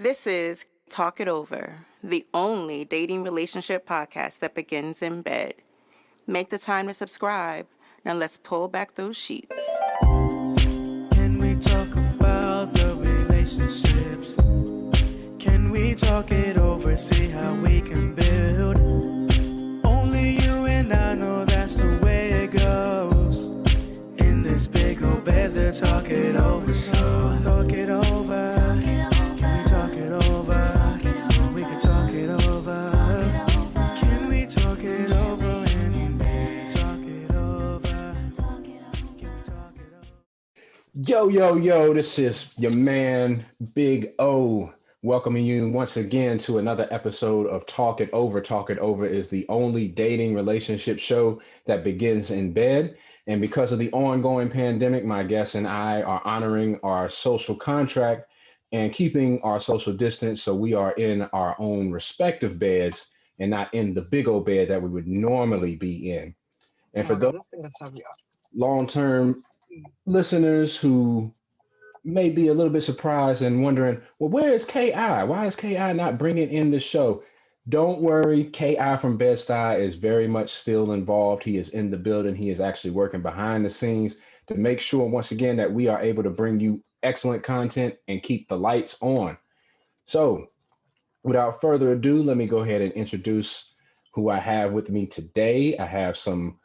This is Talk It Over, the only dating relationship podcast that begins in bed. Make the time to subscribe. Now let's pull back those sheets. Can we talk about the relationships? Can we talk it over, see how we can build? Only you and I know that's the way it goes. In this big old bed, they talk it over, so talk it over. Can we talk it over? We can talk it over. Can we talk it over and talk it over? Can we talk it over? Yo, this is your man, Big O, welcoming you once again to another episode of Talk It Over. Talk It Over is the only dating relationship show that begins in bed. And because of the ongoing pandemic, my guests and I are honoring our social contract and keeping our social distance. So we are in our own respective beds and not in the big old bed that we would normally be in. And for those long-term listeners who may be a little bit surprised and wondering, well, where is KI? Why is KI not bringing in the show? Don't worry, KI from Bed-Stuy is very much still involved. He is in the building. He is actually working behind the scenes to make sure, once again, that we are able to bring you excellent content and keep the lights on. So without further ado, let me go ahead and introduce who I have with me today. I have some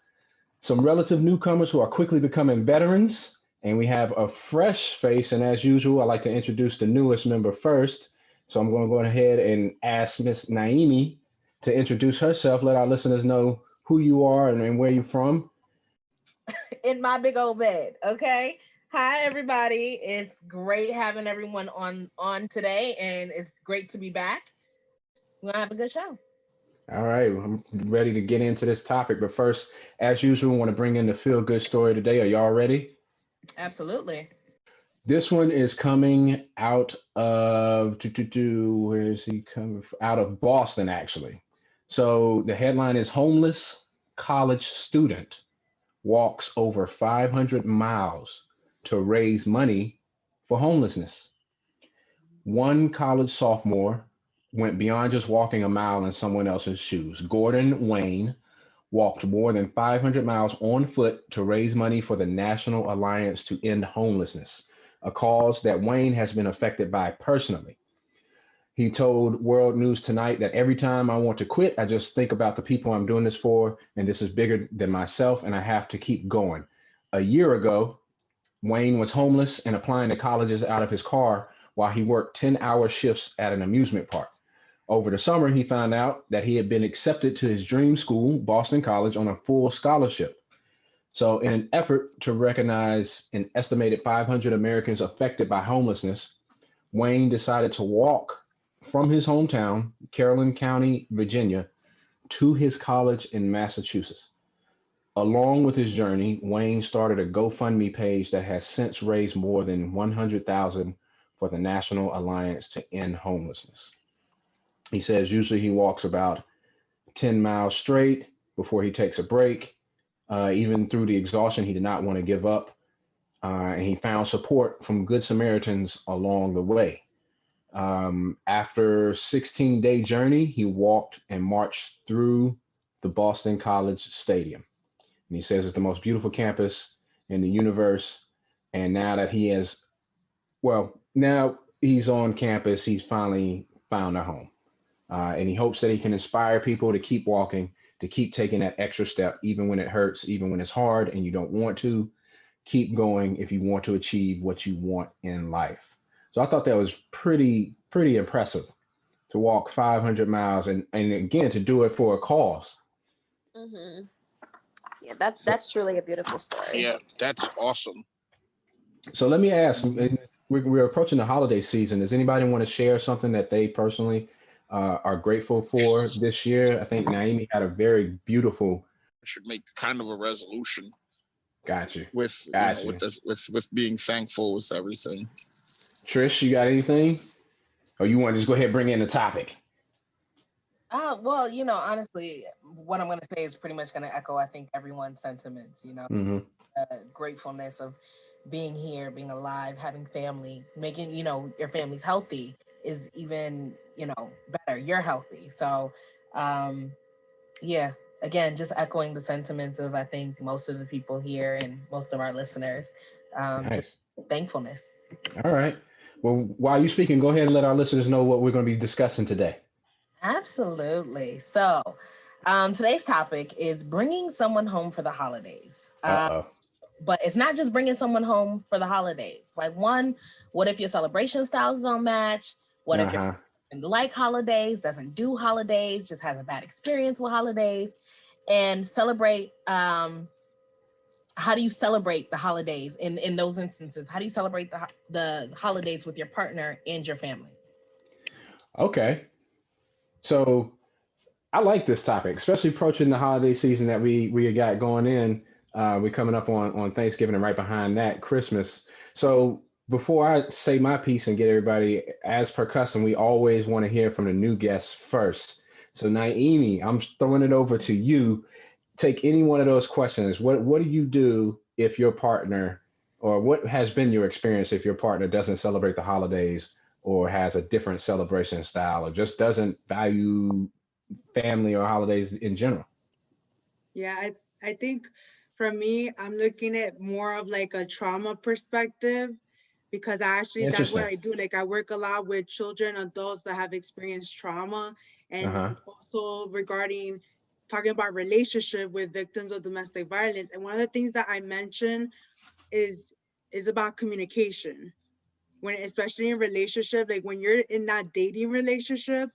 relative newcomers who are quickly becoming veterans, and we have a fresh face. And as usual, I like to introduce the newest member first. So I'm going to go ahead and ask Miss Naemmy to introduce herself. Let our listeners know who you are and where you're from. In my big old bed. Okay. Hi, everybody. It's great having everyone on today, and it's great to be back. We're gonna have a good show. All right, I'm ready to get into this topic. But first, as usual, I want to bring in the feel-good story today. Are y'all ready? Absolutely. This one is coming out of, where is he coming from? Out of Boston, actually. So the headline is Homeless College Student Walks Over 500 Miles to Raise Money for Homelessness. One college sophomore went beyond just walking a mile in someone else's shoes. Gordon Wayne walked more than 500 miles on foot to raise money for the National Alliance to End Homelessness, a cause that Wayne has been affected by personally. He told World News Tonight that every time I want to quit, I just think about the people I'm doing this for, and this is bigger than myself, and I have to keep going. A year ago, Wayne was homeless and applying to colleges out of his car while he worked 10-hour shifts at an amusement park. Over the summer, he found out that he had been accepted to his dream school, Boston College, on a full scholarship. So in an effort to recognize an estimated 500 Americans affected by homelessness, Wayne decided to walk from his hometown, Caroline County, Virginia, to his college in Massachusetts. Along with his journey, Wayne started a GoFundMe page that has since raised more than $100,000 for the National Alliance to End Homelessness. He says usually he walks about 10 miles straight before he takes a break. Even through the exhaustion, he did not want to give up. And he found support from Good Samaritans along the way. After a 16-day journey, he walked and marched through the Boston College Stadium. And he says it's the most beautiful campus in the universe. And now that now he's on campus, he's finally found a home. And he hopes that he can inspire people to keep walking, to keep taking that extra step, even when it hurts, even when it's hard and you don't want to. Keep going if you want to achieve what you want in life. So I thought that was pretty impressive to walk 500 miles and again, to do it for a cause. Mm-hmm. Yeah, that's truly a beautiful story. Yeah, that's awesome. So let me ask, we're approaching the holiday season. Does anybody want to share something that they personally are grateful for this year? I think Naemmy had a very beautiful. I should make kind of a resolution. Got you. With being thankful with everything. Trish, you got anything? Or you want to just go ahead and bring in the topic? Well, honestly, what I'm going to say is pretty much going to echo, I think, everyone's sentiments, Mm-hmm. Gratefulness of being here, being alive, having family, making, your family's healthy is even, better. You're healthy. So, yeah, again, just echoing the sentiments of, I think, most of the people here and most of our listeners. Just Nice. thankfulness. All right. Well, while you're speaking, go ahead and let our listeners know what we're going to be discussing today. Absolutely. So, today's topic is bringing someone home for the holidays. Uh-oh. But it's not just bringing someone home for the holidays. Like, one, what if your celebration styles don't match? What if you're Uh-huh. like holidays, doesn't do holidays, just has a bad experience with holidays? And celebrate, how do you celebrate the holidays in those instances? How do you celebrate the holidays with your partner and your family? Okay. So I like this topic, especially approaching the holiday season that we got going in. We're coming up on Thanksgiving and right behind that Christmas. So before I say my piece and get everybody, as per custom, we always want to hear from the new guests first. So Naemmy, I'm throwing it over to you. Take any one of those questions. What do you do if your partner, or what has been your experience if your partner doesn't celebrate the holidays or has a different celebration style or just doesn't value family or holidays in general? Yeah, I think for me, I'm looking at more of like a trauma perspective because that's what Interesting. I do. Like I work a lot with children, adults that have experienced trauma, Uh-huh. and also regarding talking about relationship with victims of domestic violence. And one of the things that I mentioned is is about communication. When especially in relationship, like when you're in that dating relationship,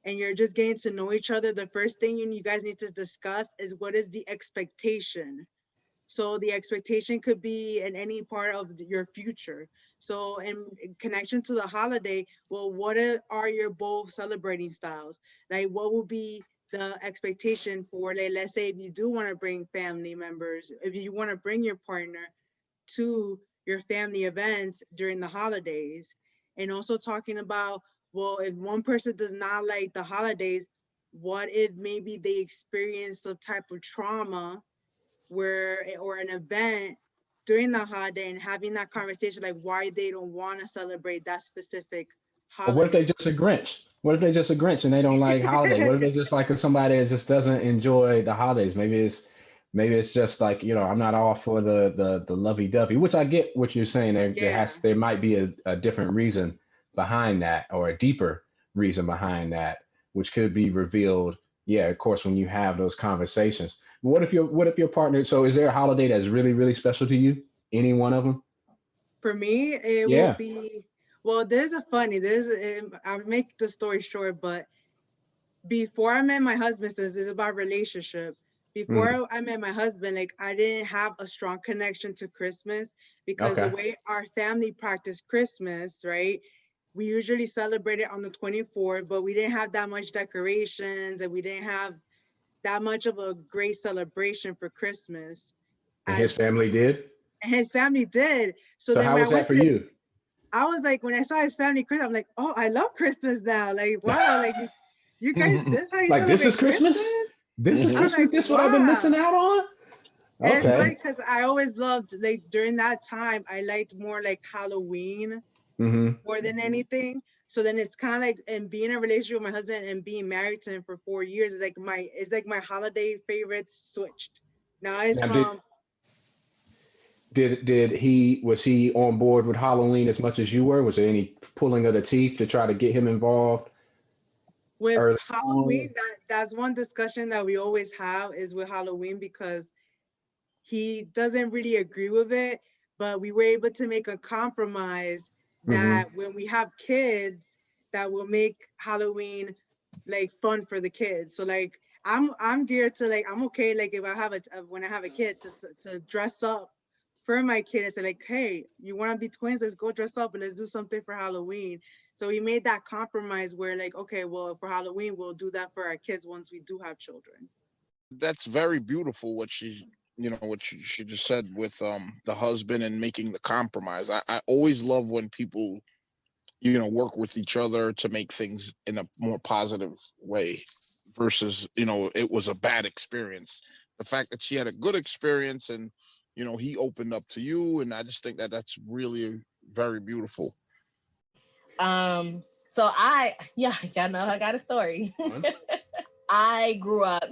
and you're just getting to know each other, the first thing you guys need to discuss is what is the expectation. So the expectation could be in any part of your future. So in connection to the holiday, well, are your both celebrating styles? Like what will be the expectation for, like, let's say if you do want to bring family members, if you want to bring your partner to your family events during the holidays, and also talking about, well, if one person does not like the holidays, what if maybe they experience some type of trauma where, or an event during the holiday, and having that conversation, like why they don't want to celebrate that specific Or what if they holiday. just a Grinch? What if they just a Grinch and they don't like holiday? What if they just like somebody that just doesn't enjoy the holidays? Maybe it's just like, I'm not all for the lovey-dovey, which I get what you're saying. Yeah. There might be a different reason behind that, or a deeper reason behind that, which could be revealed, yeah, of course, when you have those conversations. What if your partner, so is there a holiday that's really, really special to you? Any one of them? For me, it will Yeah. be, well, I'll make the story short, but before I met my husband, since this is about relationship, Mm, before I met my husband, like I didn't have a strong connection to Christmas because the okay. way our family practiced Christmas, right? We usually celebrate it on the 24th, but we didn't have that much decorations and we didn't have that much of a great celebration for Christmas And his as family did? his family did. So So then how when I was that went for to his, you? I was like, when I saw his family Christmas, I'm like, oh, I love Christmas now. Like, wow, like you guys, this is how you Like, this is celebrate Christmas? Christmas? This is I was Christmas? like, This what I've been missing wow. out on? And it's Okay. funny because I always loved, like during that time, I liked more like Halloween Mm-hmm. more than anything. So then it's kind of like, and being in a relationship with my husband and being married to him for 4 years is like my holiday favorites switched. Now it's Now, did from, did he was he on board with Halloween as much as you were? Was there any pulling of the teeth to try to get him involved with early Halloween, on? that's one discussion that we always have is with Halloween, because he doesn't really agree with it, but we were able to make a compromise Mm-hmm. that when we have kids, that will make Halloween like fun for the kids. So like I'm geared to, like, I'm okay, like if I have when I have a kid, to dress up for my kid and say like, hey, you want to be twins? Let's go dress up and let's do something for Halloween. So we made that compromise where, like, okay, well, for Halloween we'll do that for our kids once we do have children. That's very beautiful what she just said with the husband and making the compromise. I always love when people work with each other to make things in a more positive way versus it was a bad experience. The fact that she had a good experience and he opened up to you, and I just think that that's really very beautiful. So y'all know I got a story. I grew up,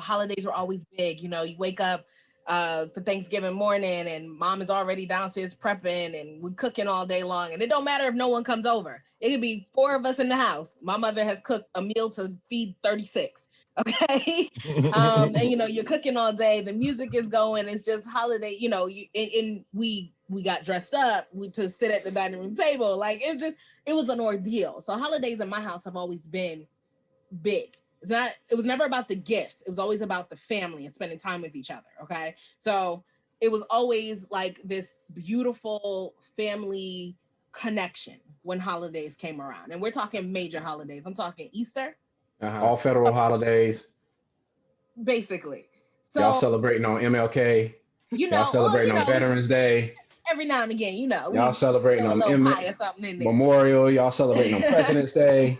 holidays were always big. You wake up for Thanksgiving morning and mom is already downstairs prepping and we're cooking all day long. And it don't matter if no one comes over. It could be 4 of us in the house. My mother has cooked a meal to feed 36. Okay. And you're cooking all day. The music is going. It's just holiday, and we got dressed up to sit at the dining room table. Like it was an ordeal. So holidays in my house have always been big. It was never about the gifts. It was always about the family and spending time with each other. Okay. So it was always like this beautiful family connection when holidays came around. And we're talking major holidays. I'm talking Easter. All federal holidays. Basically. So y'all celebrating on MLK. Y'all celebrating on Veterans Day. Every now and again, y'all celebrating on pie or something in there. Memorial. Y'all celebrating on President's Day.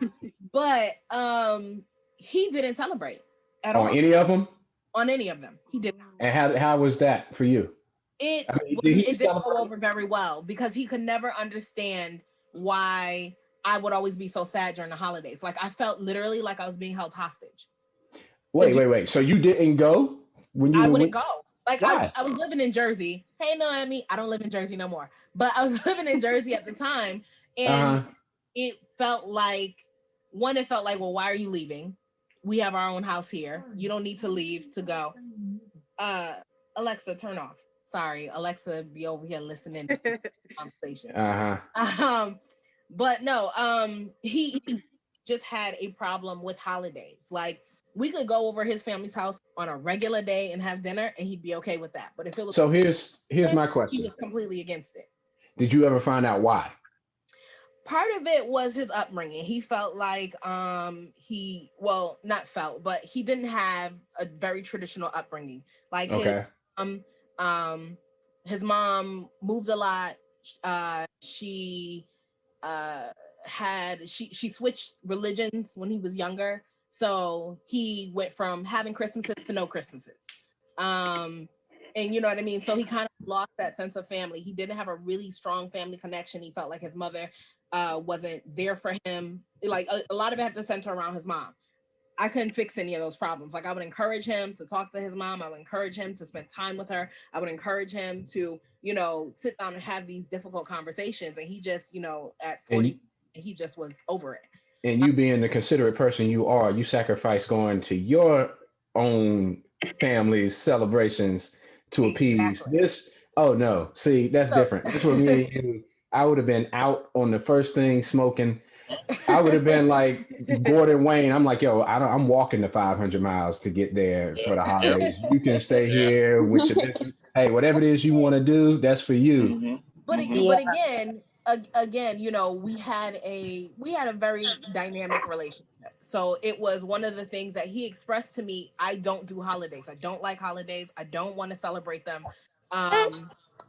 But he didn't celebrate at all. On any of them? On any of them. He did not. And how was that for you? It didn't go over very well because he could never understand why I would always be so sad during the holidays. Like I felt literally like I was being held hostage. Wait. So you didn't go? I wouldn't go. Like I was living in Jersey. Hey, Naemmy, I don't live in Jersey no more. But I was living in Jersey at the time. And it felt like, well, why are you leaving? We have our own house here. You don't need to leave to go. Alexa, turn off. Sorry, Alexa be over here listening to the conversation. But no, he just had a problem with holidays. Like we could go over his family's house on a regular day and have dinner and he'd be okay with that. But if it was here's my question. He was completely against it. Did you ever find out why? Part of it was his upbringing. He felt like he didn't have a very traditional upbringing. Like his mom moved a lot. She switched religions when he was younger. So he went from having Christmases to no Christmases. And you know what I mean? So he kind of lost that sense of family. He didn't have a really strong family connection. He felt like his mother wasn't there for him. Like a lot of it had to center around his mom. I couldn't fix any of those problems. Like I would encourage him to talk to his mom. I would encourage him to spend time with her. I would encourage him to, sit down and have these difficult conversations. And he just, at 40, he just was over it. And you being the considerate person you are, you sacrifice going to your own family's celebrations to appease this. Oh no, see, that's different. This was me. I would have been out on the first thing smoking. I would have been like Gordon Wayne. I'm like, yo, I'm walking the 500 miles to get there for the holidays. You can stay here with your business. Hey, whatever it is you want to do, that's for you. Mm-hmm. But again, we had a very dynamic relationship. So it was one of the things that he expressed to me. I don't do holidays. I don't like holidays. I don't want to celebrate them.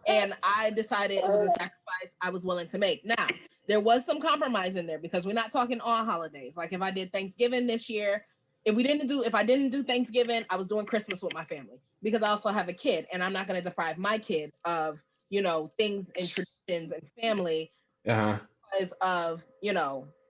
And I decided it was a sacrifice I was willing to make. Now, there was some compromise in there because we're not talking all holidays. Like if I did Thanksgiving this year, if I didn't do Thanksgiving, I was doing Christmas with my family because I also have a kid and I'm not going to deprive my kid of, things and traditions and family because of,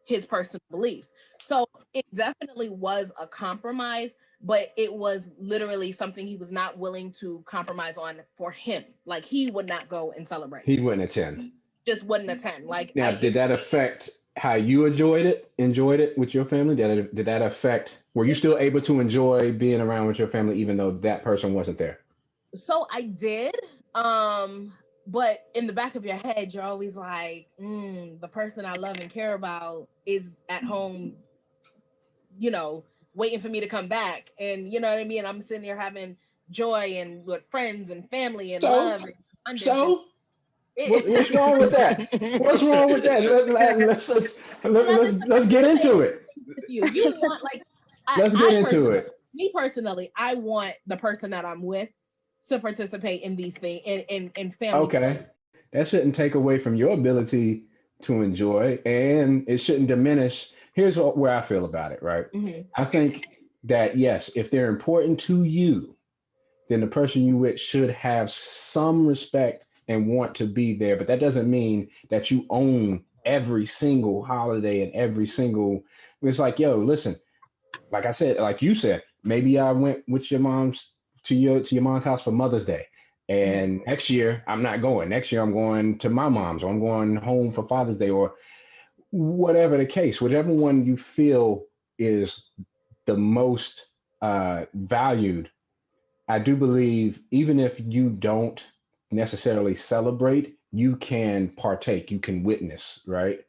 his personal beliefs. So it definitely was a compromise, but it was literally something he was not willing to compromise on for him. Like he would not go and celebrate. He wouldn't attend. Just wouldn't attend. Like now, did that affect how you enjoyed it with your family? Did that affect? Were you still able to enjoy being around with your family even though that person wasn't there? So I did. But in the back of your head, you're always like, the person I love and care about is at home, waiting for me to come back. And you know what I mean? I'm sitting there having joy and with friends and family and love. And what's wrong with that? What's wrong with that? Let's get into it. You want let's get into it. Me personally, I want the person that I'm with to participate in these things in family. Okay. That shouldn't take away from your ability to enjoy, and it shouldn't diminish. Here's where I feel about it, right? Mm-hmm. I think that yes, if they're important to you, then the person you with should have some respect and want to be there. But that doesn't mean that you own every single holiday and every single, it's like, yo, listen, like I said, like you said, maybe I went with your mom's to your mom's house for Mother's Day. And next year I'm not going. Next year I'm going to my mom's, or I'm going home for Father's Day, or whatever the case, whatever one you feel is the most valued. I do believe even if you don't necessarily celebrate, you can partake, you can witness, right?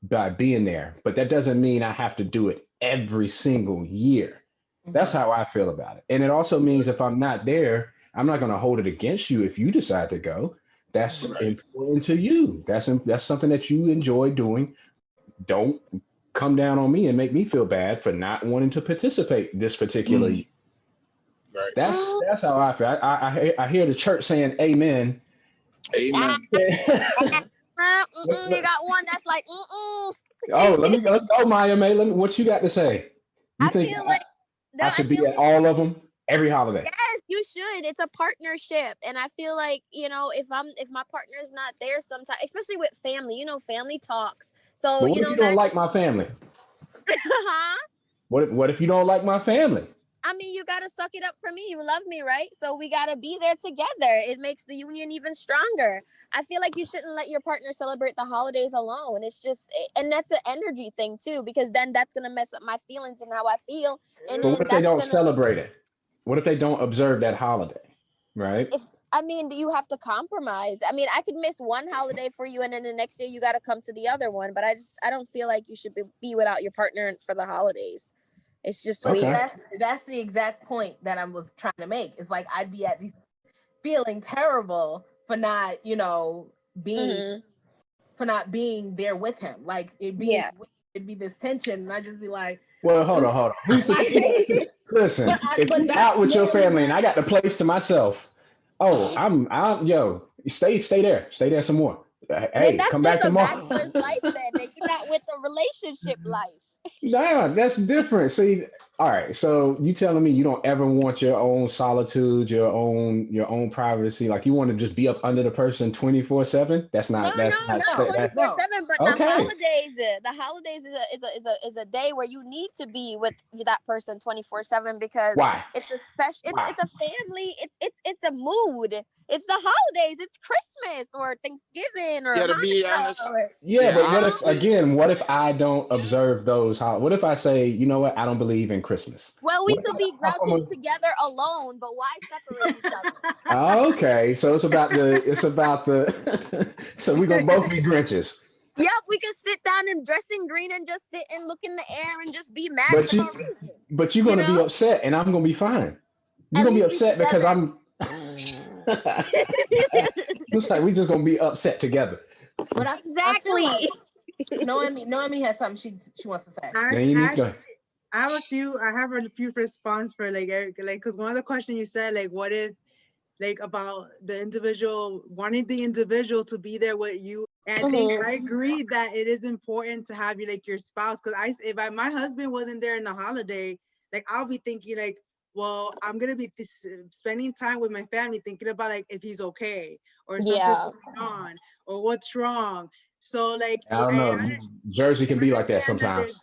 By being there. But that doesn't mean I have to do it every single year. That's how I feel about it. And it also means if I'm not there, I'm not going to hold it against you if you decide to go. That's important to you. That's something that you enjoy doing. Don't come down on me and make me feel bad for not wanting to participate this particular year. Right. That's how I feel. I hear the church saying amen. Amen. You got one that's like, Oh, let's go, Maya May. What you got to say? You I think feel like I should be at all of them every holiday? yes, you should. It's a partnership, and I feel like, you know, if my partner is not there, sometimes, especially with family, you know, family talks. So But what you if know you don't that. like my family? Huh? What if you don't like my family? I mean, you gotta suck it up for me. You love me, right? So we gotta be there together. It makes the union even stronger. I feel like you shouldn't let your partner celebrate the holidays alone. It's just, and that's an energy thing too, because then that's gonna mess up my feelings and how I feel, and But what then if they that's don't gonna. celebrate it? What if they don't observe that holiday? Right? If I mean, you have to compromise. I mean, I could miss one holiday for you, and then the next year you got to come to the other one. But I don't feel like you should be without your partner for the holidays. It's just Okay. weird. That's the exact point that I was trying to make. It's like I'd be at these feeling terrible for not, you know, being for not being there with him. Like it'd be this tension, and I'd just be like, Well, hold on. Who's the listen? If you're out with your family and I got the place to myself, oh, I'm yo, stay there some more. Hey, That's come just back a tomorrow. bachelor's life then. That you're not with a relationship life. Nah, that's different. See, all right. So you telling me you don't ever want your own solitude, your own privacy? Like you want to just be up under the person 24/7? That's not. No, That's not not. 24/7. But Okay. the holidays is a day where you need to be with that person 24/7 because Why? it's a special. Why? It's a family. It's a mood. It's the holidays. It's Christmas or Thanksgiving or Yeah, to be Hanukkah. honest. Yeah, but what if honestly, what if I don't observe those? What if I say, you know what? I don't believe in Christmas. Well, we What if could be I hop grouches on together alone, but why separate each other? Okay, so it's about the so we're gonna both be Grinches. Yep, we could sit down and dress in green and just sit and look in the air and just be mad But for no reason. but you're You gonna be know? upset and I'm gonna be fine. You're At gonna be least be upset because together. I'm just like we just gonna be upset together. but I Exactly. feel like Noemi has something she wants to say. Then you need to I have a few response for like Eric, like, because one of the questions you said, like, what if, like, about the individual wanting the individual to be there with you. And I think I agree that it is important to have you, like, your spouse, because my husband wasn't there in the holiday, like, I'll be thinking like, well, I'm gonna be spending time with my family thinking about like if he's okay or something's going on or what's wrong. So like I don't know. Jersey can be like that sometimes.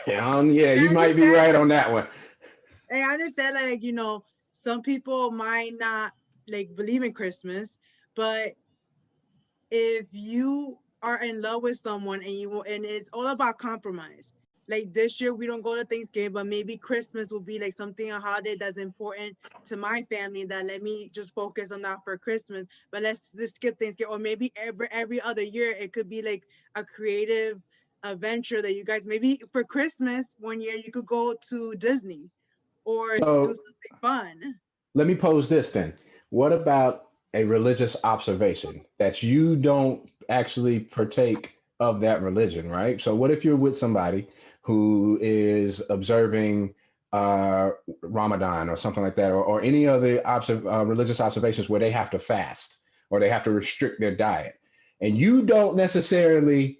Yeah, you might be right on that one. And I understand, like, you know, some people might not like believe in Christmas, but if you are in love with someone and it's all about compromise. Like this year we don't go to Thanksgiving, but maybe Christmas will be like a holiday that's important to my family that let me just focus on that for Christmas. But let's skip Thanksgiving, or maybe every other year it could be like a creative adventure that you guys, maybe for Christmas one year you could go to Disney or do something fun. Let me pose this then. What about a religious observation that you don't actually partake of that religion, right? So what if you're with somebody who is observing Ramadan or something like that, or any other religious observations where they have to fast or they have to restrict their diet, and you don't necessarily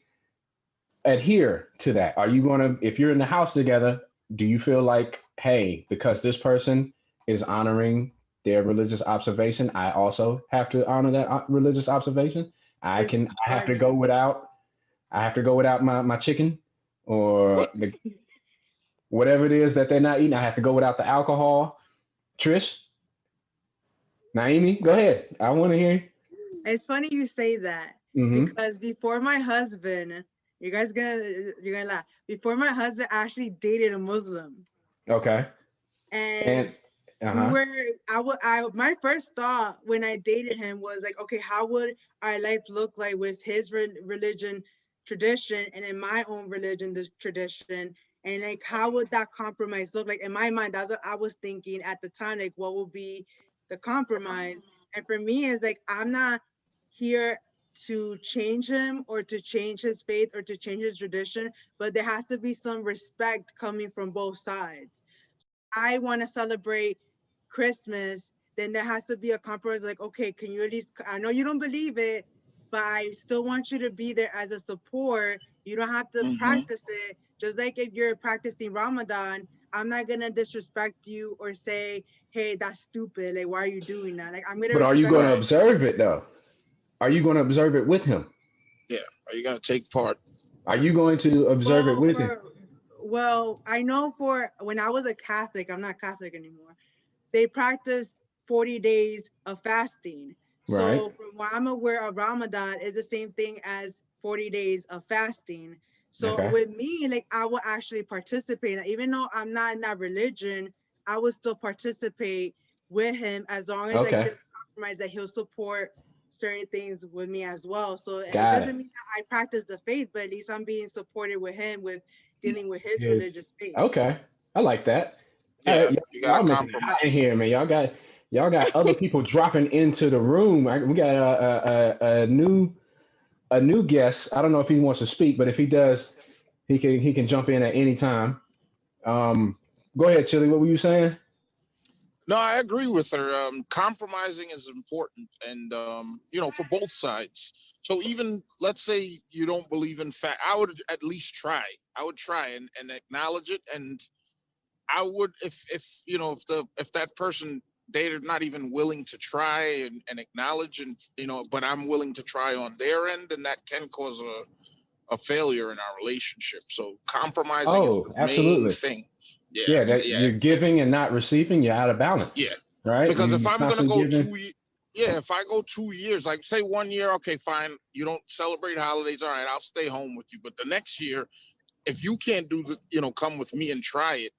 adhere to that? Are you going to, if you're in the house together, do you feel like, hey, because this person is honoring their religious observation, I also have to honor that religious observation? I It's can. I have to party. go without. I have to go without my chicken or whatever it is that they're not eating. I have to go without the alcohol. Trish, Naemmy, go ahead. I want to hear It's funny you say that you. because before my husband, you're gonna laugh. Before my husband actually dated a Muslim, Okay. and And uh we huh. were I my first thought when I dated him was like, okay, how would our life look like with his religion tradition and in my own religion this tradition, and like how would that compromise look like? In my mind, that's what I was thinking at the time, like what would be the compromise. And for me, it's like I'm not here to change him or to change his faith or to change his tradition, but there has to be some respect coming from both sides. I want to celebrate Christmas, then there has to be a compromise. Like, okay, can you at least? I know you don't believe it, but I still want you to be there as a support. You don't have to Hmm. practice it. Just like if you're practicing Ramadan, I'm not gonna disrespect you or say, "Hey, that's stupid. Like, why are you doing that?" Like, I'm gonna But are you respect going to it. Right. observe it though? Are you going to observe it with him? Yeah. Are you gonna take part? Are you going to observe it Well, with him? for well, I know for when I was a Catholic, I'm not Catholic anymore. They practice 40 days of fasting. Right. So from what I'm aware of, Ramadan is the same thing as 40 days of fasting. So Okay. with me, like I will actually participate. Even though I'm not in that religion, I would still participate with him as long as like Okay. there's compromise that he'll support certain things with me as well. So it Got doesn't it. mean that I practice the faith, but at least I'm being supported with him with dealing with his Yes. religious faith. Okay. I like that. All right. Yeah. You gotta Y'all making it hot in compromise. here, man. Y'all got other people dropping into the room. We got a new guest. I don't know if he wants to speak, but if he does, he can jump in at any time. Um, Go ahead, Chili. What were you saying? No, I agree with her. Compromising is important, and for both sides. So even let's say you don't believe in fact, I would at least try. I would try and acknowledge it, and I would if that person they're not even willing to try and acknowledge and but I'm willing to try on their end, and that can cause a failure in our relationship. So compromising is Oh, the main absolutely. thing. Yeah, Yeah, that yeah, you're giving and not receiving, you're out of balance, yeah. right? Because if You I'm gonna constantly go giving. yeah, if I go 2 years, like say 1 year, okay, fine, you don't celebrate holidays, all right, I'll stay home with you. But the next year, if you can't do the, come with me and try it,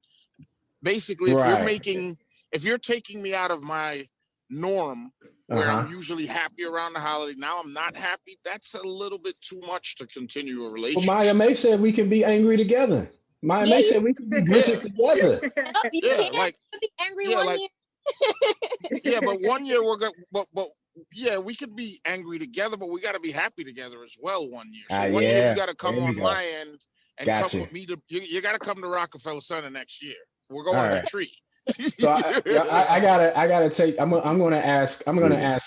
basically, Right. if you're taking me out of my norm where I'm Uh-huh. usually happy around the holiday, now I'm not happy. That's a little bit too much to continue a Well, Maya relationship. May said we can be angry together. Maya Yeah, May you said we can be Yeah, Grinches together. up. You yeah, can't like be angry yeah, one like year. yeah, but 1 year we're gonna, but yeah, we could be angry together, but we got to be happy together as well. 1 year, so Ah, 1 year you yeah. got to There come you on go. my end and come Gotcha. with me to. You got to come to Rockefeller Center next year. We're All going to the right. tree. So yeah, I gotta take. I'm gonna ask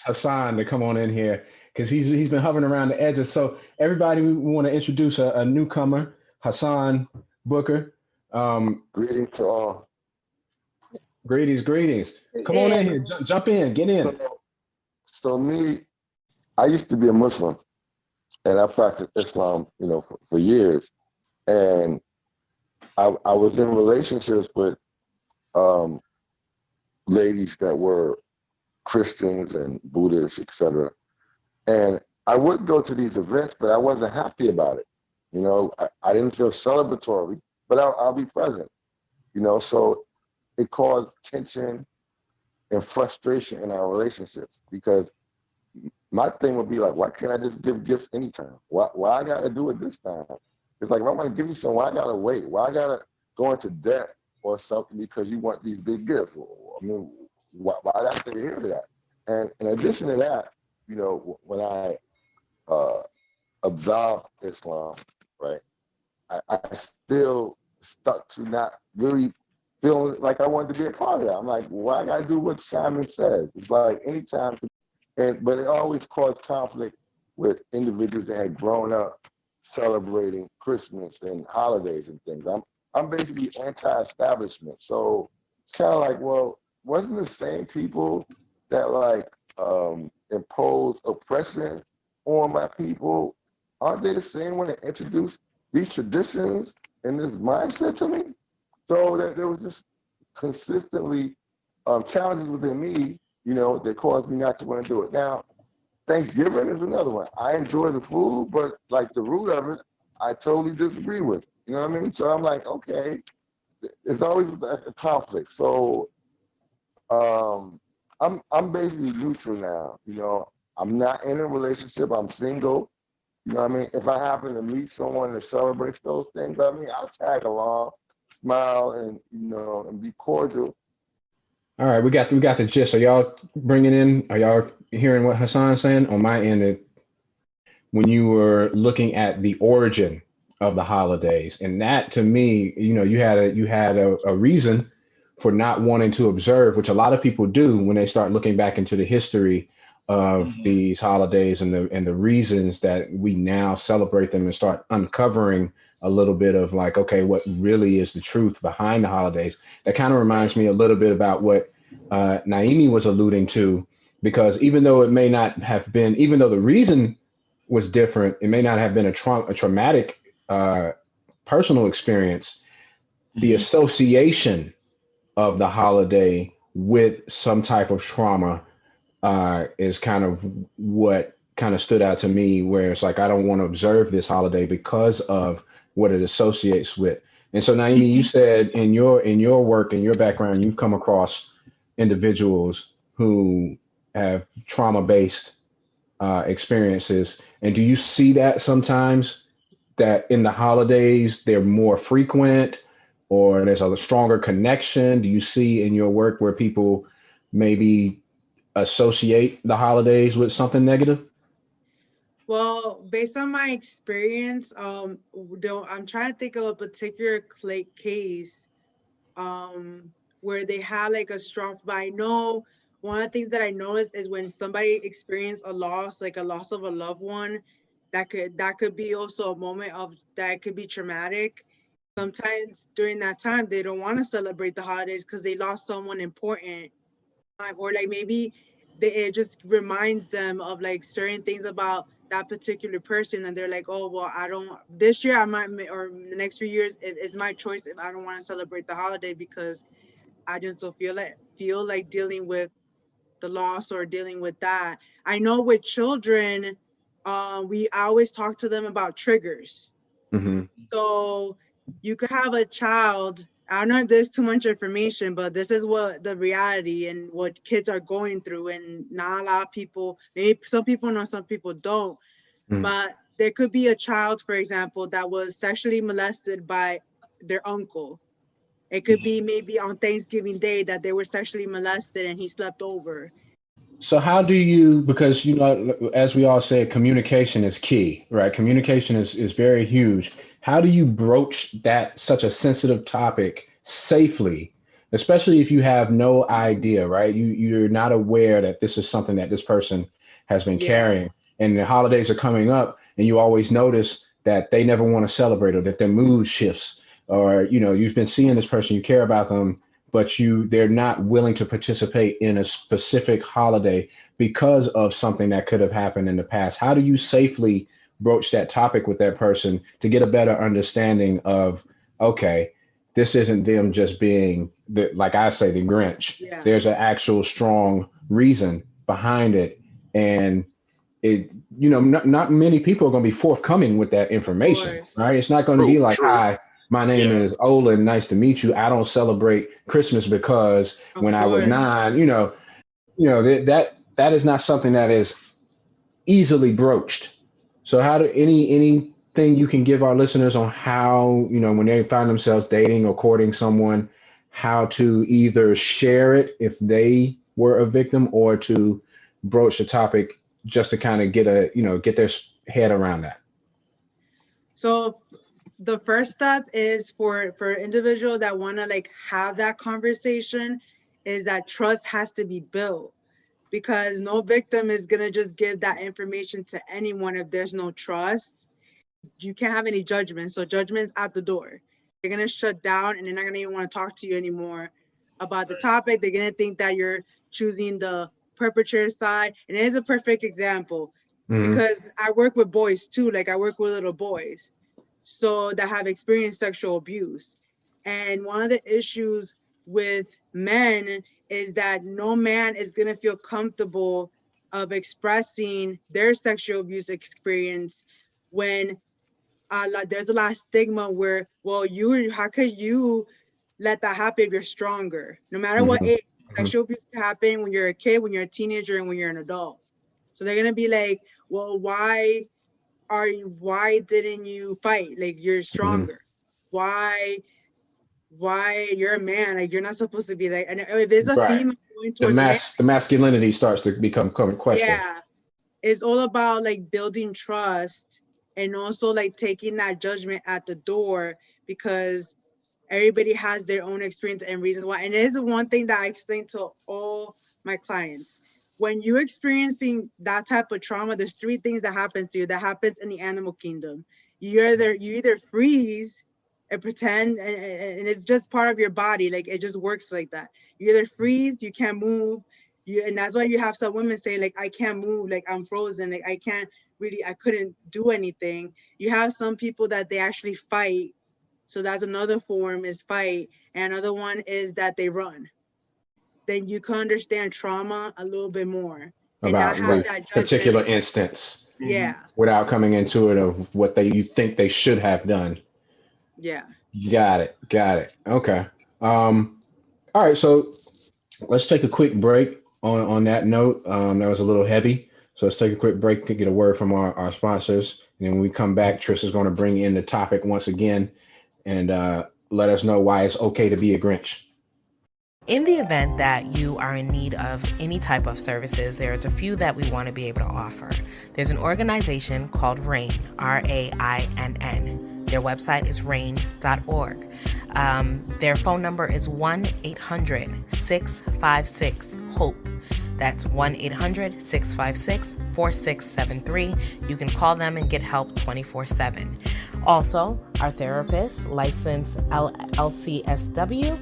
Hassan to come on in here because he's been hovering around the edges. So everybody, we want to introduce a newcomer, Hassan Booker. Greeting to all. Greetings, greetings. Come on in And here. Jump in. Get in. So, so me, I used to be a Muslim, and I practiced Islam, for years. And I was in relationships with um, ladies that were Christians and Buddhists, etc. And I would go to these events, but I wasn't happy about it. I didn't feel celebratory, but I'll be present. So it caused tension and frustration in our relationships because my thing would be like, why can't I just give gifts anytime? Why I gotta do it this time? It's like if I want to give you something, why I gotta wait? Why I gotta go into debt or something because you want these big gifts? I mean, why I have to adhere to that? And in addition to that, when I absolved Islam, right, I still stuck to not really feeling like I wanted to be a part of that. I'm like, why I gotta do what Simon says? It's like anytime, but it always caused conflict with individuals that had grown up celebrating Christmas and holidays and things. I'm basically anti-establishment, so it's kind of like, well, wasn't the same people that like impose oppression on my people, aren't they the same when they introduce these traditions and this mindset to me? So that there was just consistently challenges within me, that caused me not to want to do it. Now, Thanksgiving is another one. I enjoy the food, but like the root of it, I totally disagree with. You know what I mean? So I'm like, okay, it's always a conflict. So I'm basically neutral now. I'm not in a relationship. I'm single. You know what I mean? If I happen to meet someone that celebrates those things, I'll tag along, smile, and and be cordial. All right, we got the gist. Are y'all bringing in? Are y'all hearing what Hassan's saying? On my end, when you were looking at the origin of the holidays, and that to me, you had a reason for not wanting to observe, which a lot of people do when they start looking back into the history of these holidays and the reasons that we now celebrate them and start uncovering a little bit of like, okay, what really is the truth behind the holidays. That kind of reminds me a little bit about what Naemmy was alluding to, because even though it may not have been, even though the reason was different, it may not have been a traumatic personal experience, the association of the holiday with some type of trauma is kind of what kind of stood out to me, where it's like, I don't want to observe this holiday because of what it associates with. And so Naemmy, you said in your work and your background, you've come across individuals who have trauma-based experiences. And do you see that sometimes, that in the holidays they're more frequent or there's a stronger connection? Do you see in your work where people maybe associate the holidays with something negative? Well, based on my experience, I'm trying to think of a particular case where they had like a strong, but I know one of the things that I noticed is when somebody experienced a loss, like a loss of a loved one, that could be also a moment of that could be traumatic. Sometimes during that time they don't want to celebrate the holidays because they lost someone important, or like maybe it just reminds them of like certain things about that particular person, and they're like, oh well, I don't, this year I might, or the next few years it's my choice if I don't want to celebrate the holiday because I just don't feel like dealing with the loss or dealing with that. I know with children, I always talk to them about triggers. Mm-hmm. So you could have a child. I don't know if there's too much information, but this is what the reality and what kids are going through. And not a lot of people, maybe some people know, some people don't. Mm-hmm. But there could be a child, for example, that was sexually molested by their uncle. It could be maybe on Thanksgiving Day that they were sexually molested and he slept over. So how do you, because as we all said, communication is key, right? Communication is very huge. How do you broach that such a sensitive topic safely, especially if you have no idea, right? You're not aware that this is something that this person has been Yeah, carrying, and the holidays are coming up, and you always notice that they never want to celebrate, or that their mood shifts, or you've been seeing this person, you care about them, but they're not willing to participate in a specific holiday because of something that could have happened in the past. How do you safely broach that topic with that person to get a better understanding of, okay, this isn't them just being like I say, the Grinch. yeah, There's an actual strong reason behind it. And not many people are going to be forthcoming with that of information, course. right? It's not going to True, be like, true. hi, my name is Olin. Nice to meet you. I don't celebrate Christmas because Of when I was course. 9, that is not something that is easily broached. So how do anything you can give our listeners on how, when they find themselves dating or courting someone, how to either share it if they were a victim, or to broach the topic just to kind of get their head around that. So the first step is for individuals that want to like have that conversation is that trust has to be built, because no victim is going to just give that information to anyone if there's no trust. You can't have any judgment. So judgment's at the door. They're going to shut down and they're not going to even want to talk to you anymore about the topic. They're going to think that you're choosing the perpetrator side. And it is a perfect example. because I work with boys too. Like I work with little boys, so that have experienced sexual abuse. And one of the issues with men is that no man is gonna feel comfortable of expressing their sexual abuse experience when there's a lot of stigma where, well, how could you let that happen if you're stronger? No matter what age, sexual abuse can happen when you're a kid, when you're a teenager, and when you're an adult. So they're gonna be like, well, why didn't you fight? Like you're stronger. Why you're a man? Like you're not supposed to be like. And if there's a Right. female going towards The masculinity starts to become questioned. yeah, it's all about like building trust and also like taking that judgment at the door, because everybody has their own experience and reasons why. And it is the one thing that I explain to all my clients. When you're experiencing that type of trauma, there's three things that happen to you that happens in the animal kingdom. You either freeze and pretend, and it's just part of your body. Like it just works like that. You either freeze, you can't move. And that's why you have some women say like, I can't move, like I'm frozen, like I couldn't do anything. You have some people that they actually fight. So that's another form, is fight. And another one is that they run. Then you can understand trauma a little bit more. About that particular instance. Yeah. Without coming into it of what you think they should have done. Yeah. Got it. Okay. All right. So let's take a quick break on that note. That was a little heavy. So let's take a quick break to get a word from our sponsors. And then when we come back, Trish is going to bring in the topic once again and let us know why it's okay to be a Grinch. In the event that you are in need of any type of services, there's a few that we want to be able to offer. There's an organization called RAINN, RAINN. Their website is rainn.org. Their phone number is 1-800-656-HOPE. That's 1-800-656-4673. You can call them and get help 24/7. Also, our therapist, licensed LCSW,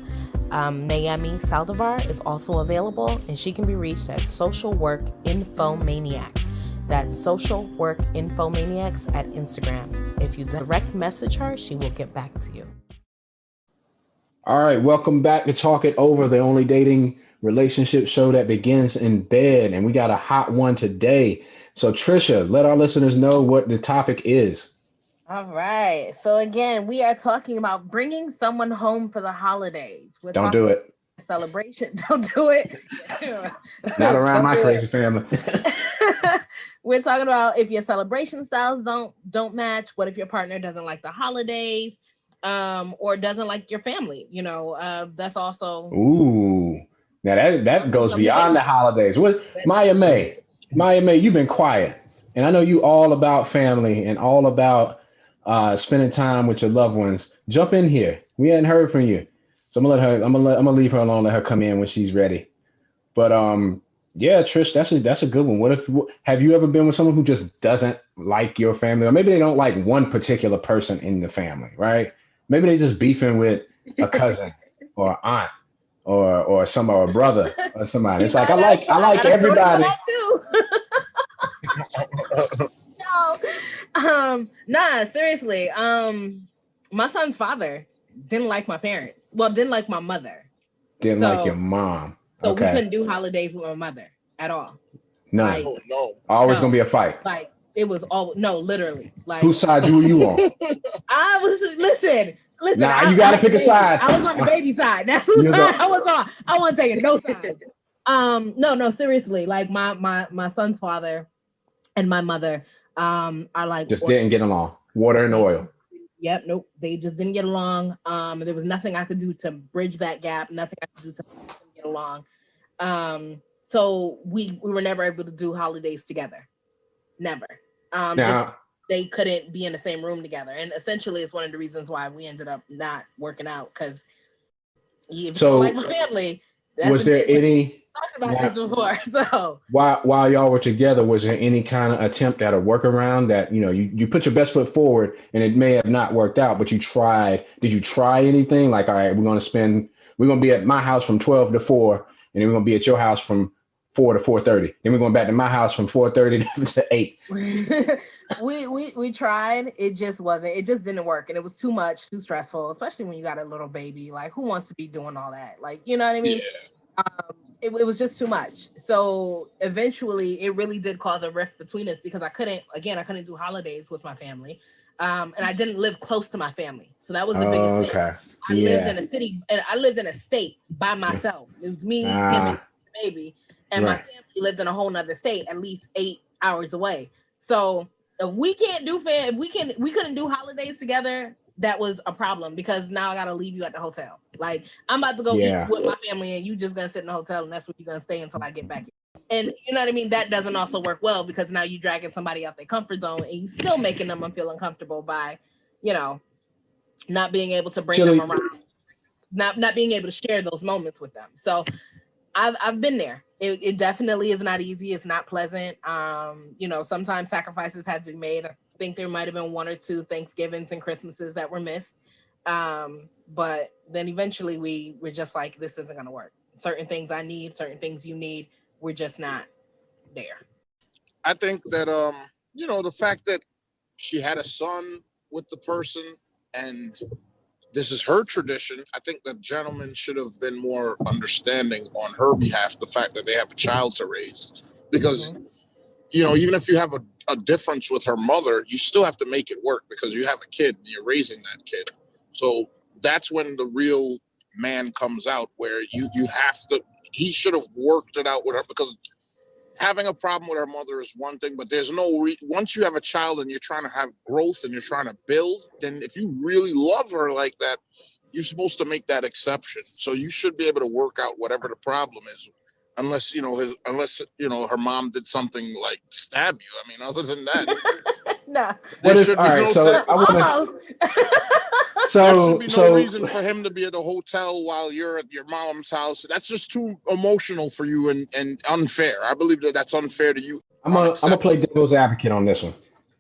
Naemmy Saldivar, is also available, and she can be reached at Social Work Infomaniacs. That's Social Work Infomaniacs at Instagram. If you direct message her, she will get back to you. All right, welcome back to Talk It Over, the only dating relationship show that begins in bed, and we got a hot one today. So Trisha, let our listeners know what the topic is. All right. So again, we are talking about bringing someone home for the holidays. Don't do it. Celebration. Don't do it. Not around my crazy family. We're talking about if your celebration styles don't match. What if your partner doesn't like the holidays, or doesn't like your family? That's also. Ooh, now that goes beyond the holidays. What, Maya May, you've been quiet, and I know you all about family and all about spending time with your loved ones. Jump in here. We hadn't heard from you, so I'm gonna leave her alone. Let her come in when she's ready. But yeah, Trish, that's a good one. Have you ever been with someone who just doesn't like your family, or maybe they don't like one particular person in the family, right? Maybe they just beefing with a cousin or aunt or somebody, or a brother or somebody. It's like I like everybody. Nah, seriously. My son's father didn't like my parents. Well, didn't like my mother. Didn't like your mom. So we couldn't do holidays with my mother at all. No. Like, always gonna be a fight. Like it was all literally. Like whose side were you on? I was listen. Nah, you gotta pick a side. I was on the baby side. That's whose side I was on. I wasn't taking no side. No, seriously. Like my son's father and my mother are like just didn't get along. Water and oil. Yep, nope. They just didn't get along. There was nothing I could do to bridge that gap. Nothing I could do to get along. So we were never able to do holidays together. Never. Just they couldn't be in the same room together. And essentially it's one of the reasons why we ended up not working out, because you don't like my family. Was there any talked about this before? So while y'all were together, was there any kind of attempt at a workaround that you put your best foot forward and it may have not worked out, but you tried? Did you try anything? Like, all right, we're gonna be at my house from 12 to 4, and then we're gonna be at your house from 4 to 4:30. Then we're going back to my house from 4:30 to 8. we tried. It just wasn't. It just didn't work, and it was too much, too stressful, especially when you got a little baby. Like, who wants to be doing all that? Like, you know what I mean? Yeah. It was just too much. So eventually, it really did cause a rift between us because I couldn't do holidays with my family, and I didn't live close to my family. So that was the biggest thing. Okay. I lived in a city, and I lived in a state by myself. It was me, him, and the baby, and my family lived in a whole nother state, at least 8 hours away. So if we couldn't do holidays together, that was a problem because now I gotta leave you at the hotel. Like, I'm about to go eat with my family and you just gonna sit in the hotel and that's where you're gonna stay until I get back. And you know what I mean? That doesn't also work well because now you're dragging somebody out their comfort zone and you still making them feel uncomfortable by, you know, not being able to bring them around, not being able to share those moments with them. So I've been there. It definitely is not easy. It's not pleasant. You know, sometimes sacrifices had to be made. I think there might have been 1 or 2 Thanksgivings and Christmases that were missed. But then eventually we were just like, this isn't going to work. Certain things I need, certain things you need, we're just not there. I think that, you know, the fact that she had a son with the person and this is her tradition, I think the gentleman should have been more understanding on her behalf, the fact that they have a child to raise. Because, you know, even if you have a difference with her mother, you still have to make it work because you have a kid and you're raising that kid. So that's when the real man comes out, where you have to, he should have worked it out with her, because having a problem with her mother is one thing, but there's no once you have a child and you're trying to have growth and you're trying to build, then if you really love her like that, you're supposed to make that exception. So you should be able to work out whatever the problem is, unless you know her mom did something like stab you. I mean, other than that, no. There should be no reason for him to be at the hotel while you're at your mom's house. That's just too emotional for you and unfair. I believe that's unfair to you. I'm gonna play devil's advocate on this one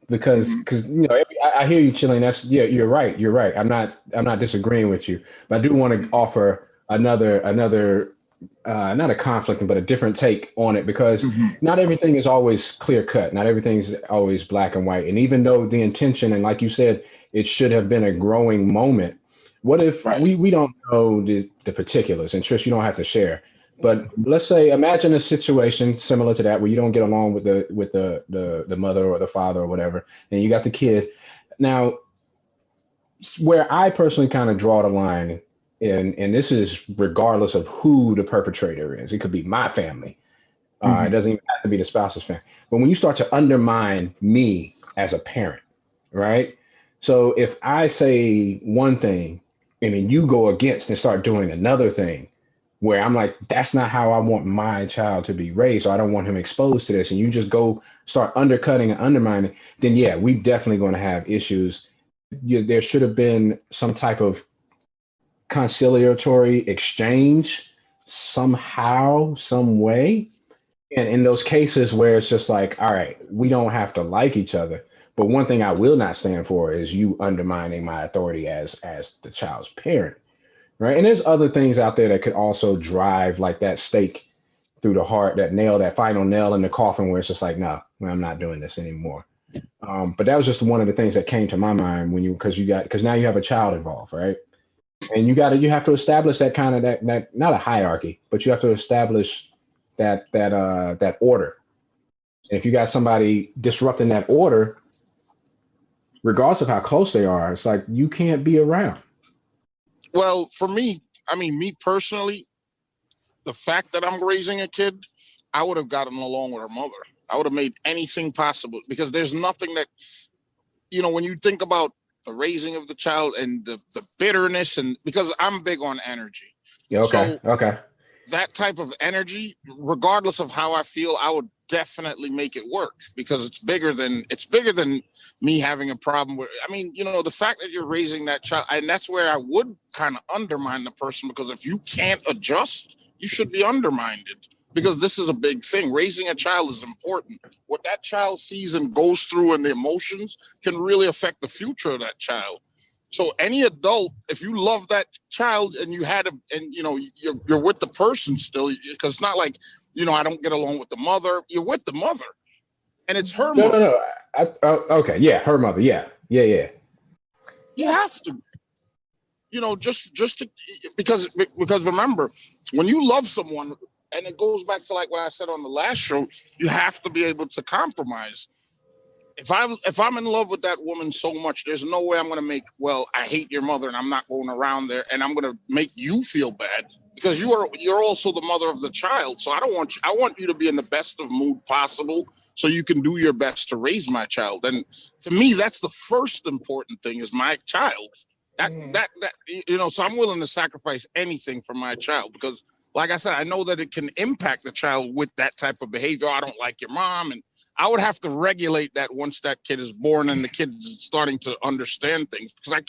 because you know I hear you, Chilling. That's you're right. You're right. I'm not disagreeing with you, but I do want to offer another not a conflict, but a different take on it, because not everything is always clear cut. Not everything is always black and white. And even though the intention, and like you said, it should have been a growing moment. What if we don't know the particulars? And Trish, you don't have to share. But let's say, imagine a situation similar to that where you don't get along with the mother or the father or whatever, and you got the kid. Now, where I personally kind of draw the line, and this is regardless of who the perpetrator is. It could be my family. It doesn't even have to be the spouse's family. But when you start to undermine me as a parent, right? So if I say one thing and then you go against and start doing another thing, where I'm like, that's not how I want my child to be raised, or I don't want him exposed to this, and you just go start undercutting and undermining, then yeah, we definitely going to have issues. There should have been some type of conciliatory exchange somehow, some way. And in those cases where it's just like, all right, we don't have to like each other, but one thing I will not stand for is you undermining my authority as the child's parent, right? And there's other things out there that could also drive like that stake through the heart, that final nail in the coffin, where it's just like, no, I'm not doing this anymore. But that was just one of the things that came to my mind because now you have a child involved, right? And you have to establish that kind of that not a hierarchy, but you have to establish that order. And if you got somebody disrupting that order, regardless of how close they are, it's like you can't be around. Well, for me, I mean, me personally, the fact that I'm raising a kid, I would have gotten along with her mother. I would have made anything possible, because there's nothing that, you know, when you think about the raising of the child and the bitterness, and because I'm big on energy. Yeah, okay. So okay. That type of energy, regardless of how I feel, I would definitely make it work, because it's bigger than me having a problem with. I mean, you know, the fact that you're raising that child, and that's where I would kind of undermine the person, because if you can't adjust, you should be undermined, because this is a big thing. Raising a child is important. What that child sees and goes through and the emotions can really affect the future of that child. So any adult, if you love that child and you had and you're with the person still, because it's not like, I don't get along with the mother. You're with the mother, and it's her No, no, mother. no. Okay, yeah, her mother. Yeah, yeah, yeah. You have to, just to, because remember, when you love someone, and it goes back to like what I said on the last show, you have to be able to compromise. If I'm in love with that woman so much, there's no way I'm going to make, well, I hate your mother and I'm not going around there and I'm going to make you feel bad, because you're also the mother of the child. So I want you to be in the best of mood possible so you can do your best to raise my child. And to me, that's the first important thing, is my child. So I'm willing to sacrifice anything for my child, because like I said, I know that it can impact the child with that type of behavior. I don't like your mom, and I would have to regulate that once that kid is born and the kid's starting to understand things, because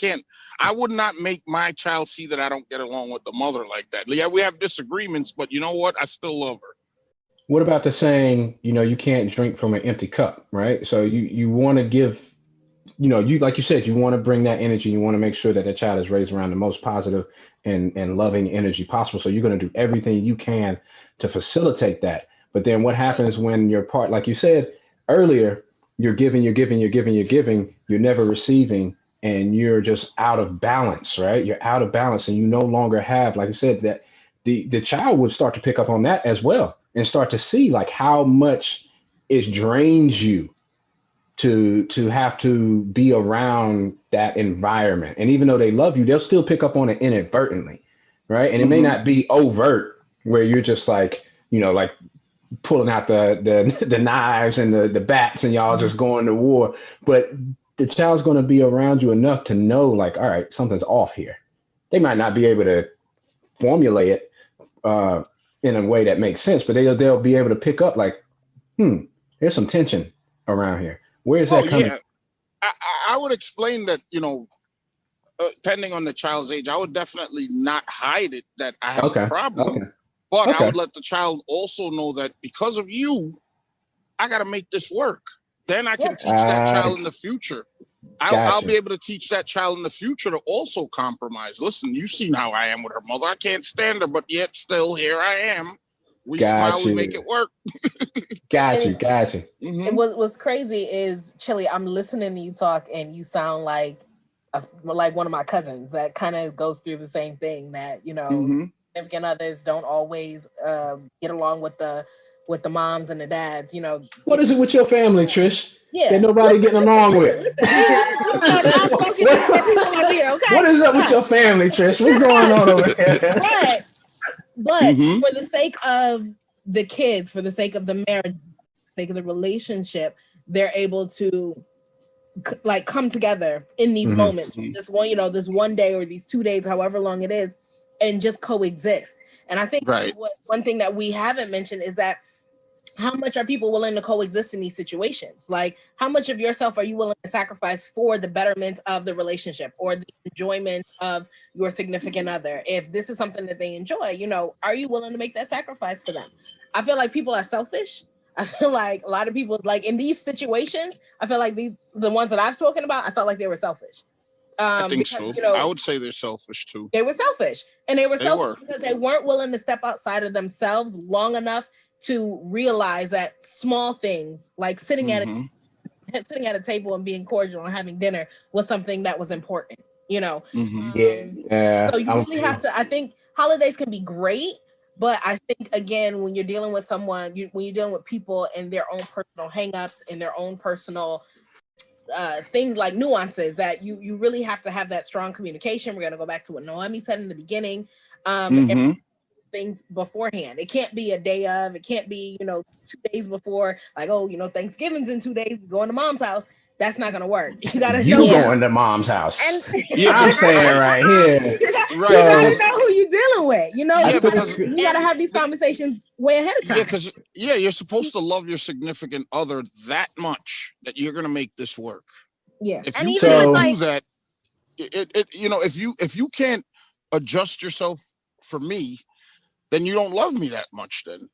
I would not make my child see that I don't get along with the mother like that. Yeah, we have disagreements, but you know what? I still love her. What about the saying, you can't drink from an empty cup, right? So you want to give, you, like you said, you want to bring that energy. You want to make sure that the child is raised around the most positive and loving energy possible. So you're going to do everything you can to facilitate that. But then what happens when you're like you said earlier, you're giving, you're never receiving, and you're just out of balance, right? You're out of balance, and you no longer have, like I said, that the child would start to pick up on that as well and start to see like how much it drains you to have to be around that environment. And even though they love you, they'll still pick up on it inadvertently, right? And it may not be overt where you're just like, like pulling out the knives and the bats and y'all just going to war, but the child's going to be around you enough to know like, all right, something's off here. They might not be able to formulate it in a way that makes sense, but they'll be able to pick up like, there's some tension around here. Where is that coming? Yeah. I would explain that, depending on the child's age, I would definitely not hide it that I have a problem. Okay. But I would let the child also know that because of you, I got to make this work. Then I can teach that child in the future. I'll be able to teach that child in the future to also compromise. Listen, you've seen how I am with her mother. I can't stand her, but yet still here I am. We smile, we make it work. Got you. And what's crazy is, Chili, I'm listening to you talk and you sound like one of my cousins that kind of goes through the same thing, that, significant others don't always get along with the moms and the dads, What is it with your family, Trish? Yeah. That nobody getting along with. What is up with your family, Trish? What's going on over here? But for the sake of the kids, for the sake of the marriage, for the sake of the relationship, they're able to like come together in these moments. This one day or these 2 days, however long it is, and just coexist. And I think one thing that we haven't mentioned is that how much are people willing to coexist in these situations? Like, how much of yourself are you willing to sacrifice for the betterment of the relationship or the enjoyment of your significant other? If this is something that they enjoy, are you willing to make that sacrifice for them? I feel like people are selfish. I feel like a lot of people, like in these situations, I feel like the ones that I've spoken about, I felt like they were selfish. I think so. I would say they're selfish too. They were selfish. And they were selfish because they weren't willing to step outside of themselves long enough to realize that small things like sitting at a table and being cordial and having dinner was something that was important, So you really have to, I think holidays can be great, but I think, again, when you're dealing with someone, when you're dealing with people and their own personal hangups and their own personal things like nuances, that you really have to have that strong communication. We're going to go back to what Naemmy said in the beginning. And things beforehand. It can't be a day of, it can't be, 2 days before, like, Thanksgiving's in 2 days, going to mom's house. That's not gonna work. You gotta going to mom's house. I'm saying right here. You gotta know who you're dealing with. You gotta have these conversations way ahead of time. Yeah, because you're supposed to love your significant other that much that you're gonna make this work. Yeah. If you can't do that, if you can't adjust yourself for me, then you don't love me that much. Then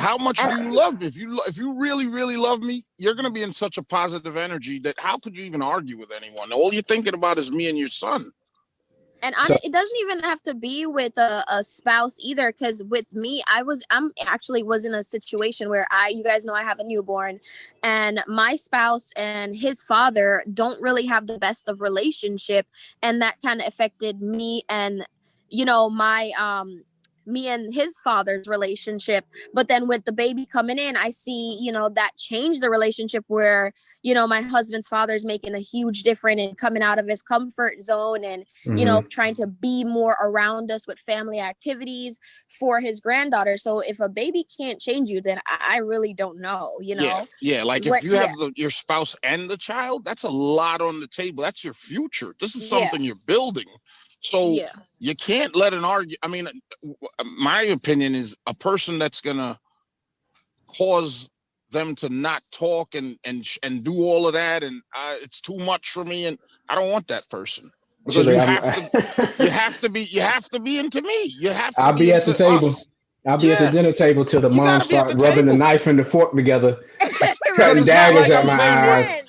How much do you love me? If you really, really love me, you're going to be in such a positive energy that how could you even argue with anyone? All you're thinking about is me and your son. And it doesn't even have to be with a spouse either, because with me, I'm actually was in a situation where you guys know I have a newborn, and my spouse and his father don't really have the best of relationship, and that kind of affected me and my me and his father's relationship. But then with the baby coming in, I see that changed the relationship, where my husband's father's making a huge difference and coming out of his comfort zone, and trying to be more around us with family activities for his granddaughter. So if a baby can't change you, then I really don't know. Yeah, like if you have your spouse and the child, that's a lot on the table. That's your future. This is something you're building. So you can't let an argue. I mean, my opinion is a person that's gonna cause them to not talk and do all of that, and it's too much for me, and I don't want that person, because you have to be into me. You have to. I'll be at the table. Us. I'll be at the dinner table till the mom start rubbing the knife and the fork together, cutting daggers at my eyes.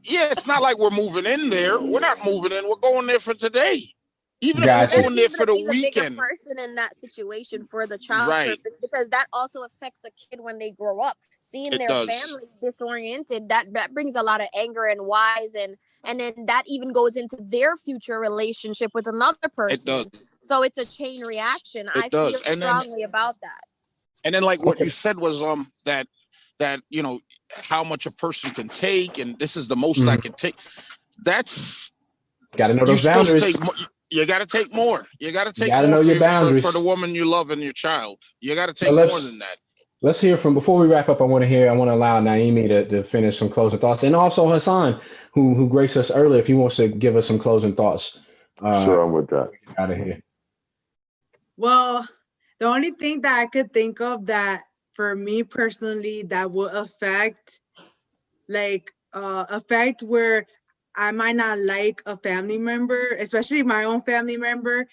Yeah, it's not like we're moving in there. We're not moving in. We're going there for today. Even if we're going there for the weekend. Bigger person in that situation for the child's purpose, because that also affects a kid when they grow up. Seeing their family disoriented, that brings a lot of anger and whys, and then that even goes into their future relationship with another person. It does. So it's a chain reaction. I feel strongly about that. And then, like what you said was that how much a person can take, and this is the most I can take. That's got to know those boundaries. You got to take more. You got to take more know your boundaries. For the woman you love and your child. You got to take more than that. Let's hear before we wrap up. I want to allow Naemmy to finish some closing thoughts, and also Hassan, who graced us earlier, if he wants to give us some closing thoughts. Sure, I'm with that. Out of here. Well, the only thing that I could think of that for me personally that would affect where I might not like a family member, especially my own family member,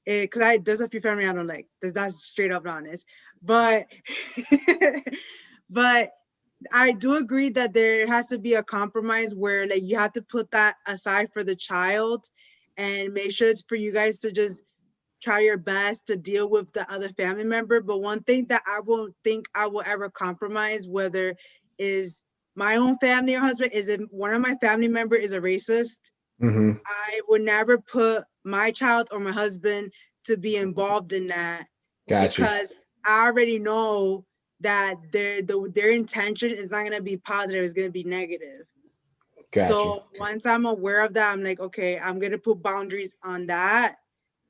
because there's a few family I don't like. That's straight up honest. But but I do agree that there has to be a compromise where you have to put that aside for the child, and make sure it's for you guys to just try your best to deal with the other family member. But one thing that I won't think I will ever compromise, whether is my own family or husband, is if one of my family member is a racist. I would never put my child or my husband to be involved in that. Because I already know that their intention is not going to be positive, it's going to be negative. So once I'm aware of that, I'm like, okay, I'm going to put boundaries on that.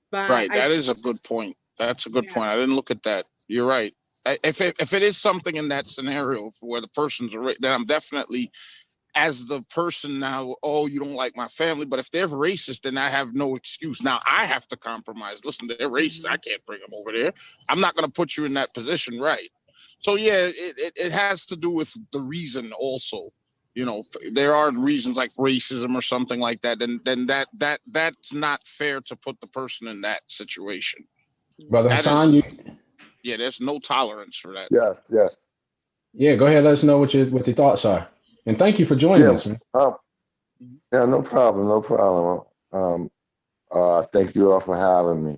But that is a good point. That's a good point. I didn't look at that. You're right. If it is something in that scenario where the person's then I'm definitely, as the person now, you don't like my family, but if they're racist, then I have no excuse. Now I have to compromise. Listen, they're racist. I can't bring them over there. I'm not going to put you in that position, right? So it has to do with the reason also. There are reasons like racism or something like that. Then that's not fair to put the person in that situation. Brother Hassan, there's no tolerance for that. Yes. Yeah, go ahead. Let us know what your thoughts are, and thank you for joining us, man. Yeah, no problem. Thank you all for having me.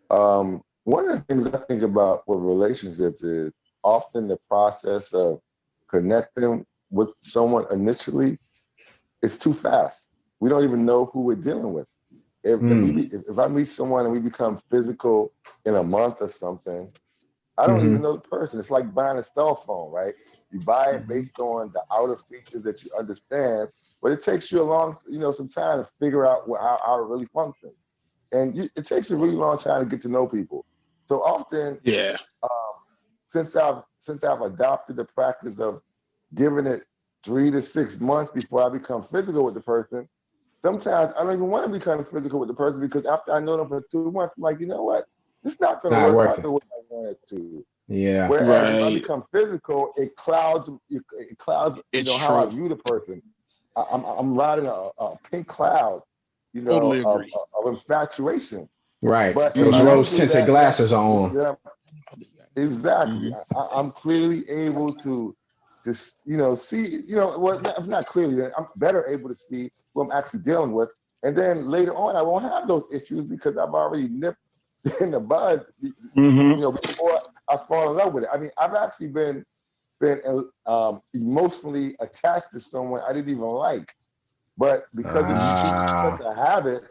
One of the things I think about with relationships is often the process of connecting with someone initially is too fast. We don't even know who we're dealing with. If I meet someone and we become physical in a month or something, I don't even know the person. It's like buying a cell phone, right? You buy it based on the outer features that you understand, but it takes you some time to figure out how it really functions. And it takes a really long time to get to know people. So often, since I've adopted the practice of giving it 3 to 6 months before I become physical with the person, sometimes I don't even want to become physical with the person, because after I know them for 2 months, I'm like, you know what? It's not going to work out the way I want it to. Yeah. Whereas if I become physical, it clouds how I view the person. I'm riding a pink cloud, Totally agree. of infatuation. Right. But those rose tinted glasses are on. Exactly. I'm clearly able to see, well, not clearly, I'm better able to see what I'm actually dealing with. And then later on, I won't have those issues because I've already nipped in the bud, before I fall in love with it. I mean, I've actually been emotionally attached to someone I didn't even like, but because it became such a habit,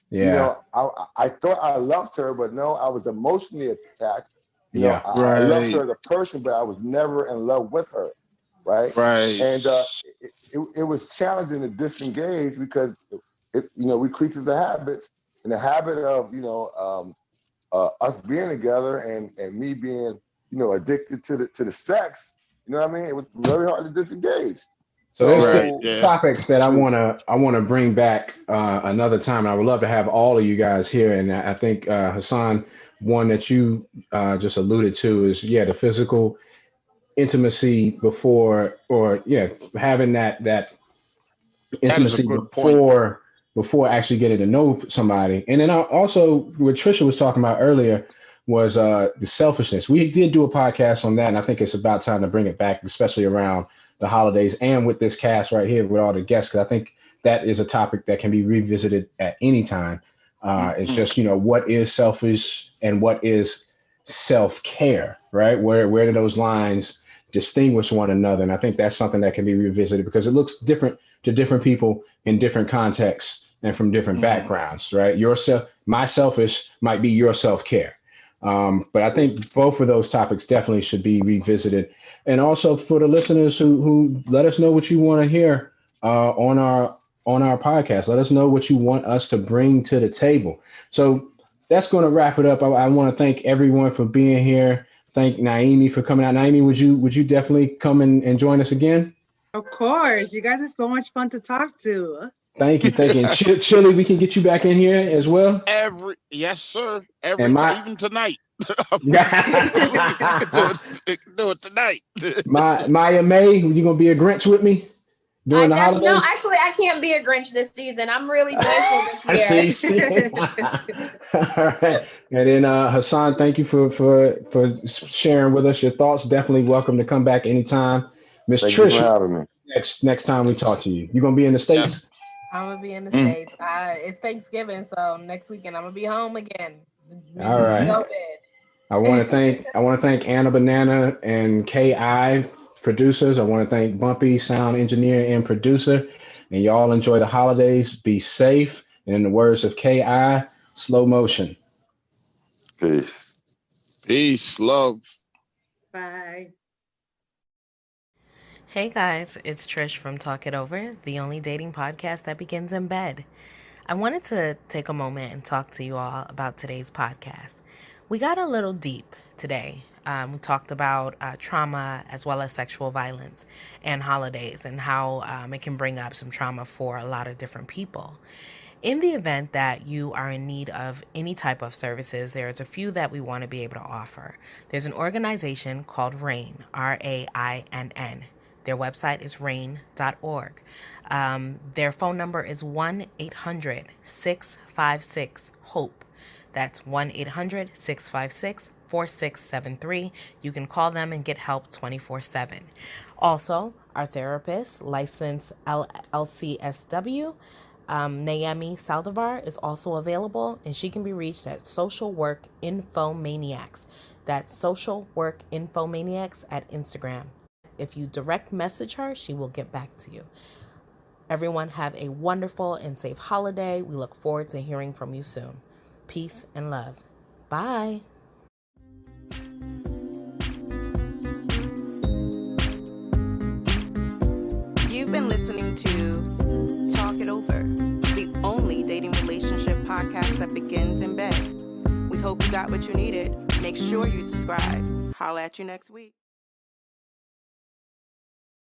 Yeah. I thought I loved her, but no, I was emotionally attached. Yeah. I loved her as a person, but I was never in love with her, right? Right. And it was challenging to disengage because we creatures of habits, and the habit of us being together and me being addicted to the sex. You know what I mean? It was very hard to disengage. So there's Right. So Yeah. topics that I wanna bring back another time, and I would love to have all of you guys here. And I think Hassan, one that you just alluded to is the physical intimacy before, or having that That is a intimacy good point. before actually getting to know somebody. And then also what Trisha was talking about earlier was the selfishness. We did do a podcast on that, and I think it's about time to bring it back, especially around the holidays and with this cast right here with all the guests, because I think that is a topic that can be revisited at any time. It's just, what is selfish and what is self-care, right? Where do those lines distinguish one another? And I think that's something that can be revisited because it looks different to different people in different contexts and from different backgrounds, right? My selfish might be your self-care. But I think both of those topics definitely should be revisited. And also for the listeners who let us know what you want to hear on our podcast. Let us know what you want us to bring to the table. So that's going to wrap it up. I want to thank everyone for being here. Thank Naemmy for coming out. Naemmy, would you definitely come and join us again? Of course. You guys are so much fun to talk to. Thank you. And Chili, we can get you back in here as well. Yes, sir. Even tonight. Do it tonight. Maya May, you gonna be a Grinch with me during the holidays? No, actually, I can't be a Grinch this season. I'm really joyful this year. See. All right. And then Hassan, thank you for sharing with us your thoughts. Definitely welcome to come back anytime. Miss Trish, next time we talk to you. You gonna be in the States? Yeah. I'm gonna be in the States. It's Thanksgiving, so next weekend I'm gonna be home again. All right. I want to thank Anna Banana and KI producers. I want to thank Bumpy, sound engineer and producer. And y'all enjoy the holidays. Be safe. And in the words of KI, slow motion. Peace. Peace. Love. Bye. Hey guys, it's Trish from Talk It Over, the only dating podcast that begins in bed. I wanted to take a moment and talk to you all about today's podcast. We got a little deep today. We talked about trauma as well as sexual violence and holidays and how it can bring up some trauma for a lot of different people. In the event that you are in need of any type of services, there's a few that we want to be able to offer. There's an organization called RAINN, RAINN. Their website is rainn.org. Their phone number is 1-800-656-HOPE. That's 1-800-656-4673. You can call them and get help 24/7. Also, our therapist, licensed LCSW, Naemmy Saldivar, is also available, and she can be reached at Social Work Infomaniacs. That's Social Work Infomaniacs at Instagram. If you direct message her, she will get back to you. Everyone have a wonderful and safe holiday. We look forward to hearing from you soon. Peace and love. Bye. You've been listening to Talk It Over, the only dating relationship podcast that begins in bed. We hope you got what you needed. Make sure you subscribe. Holla at you next week.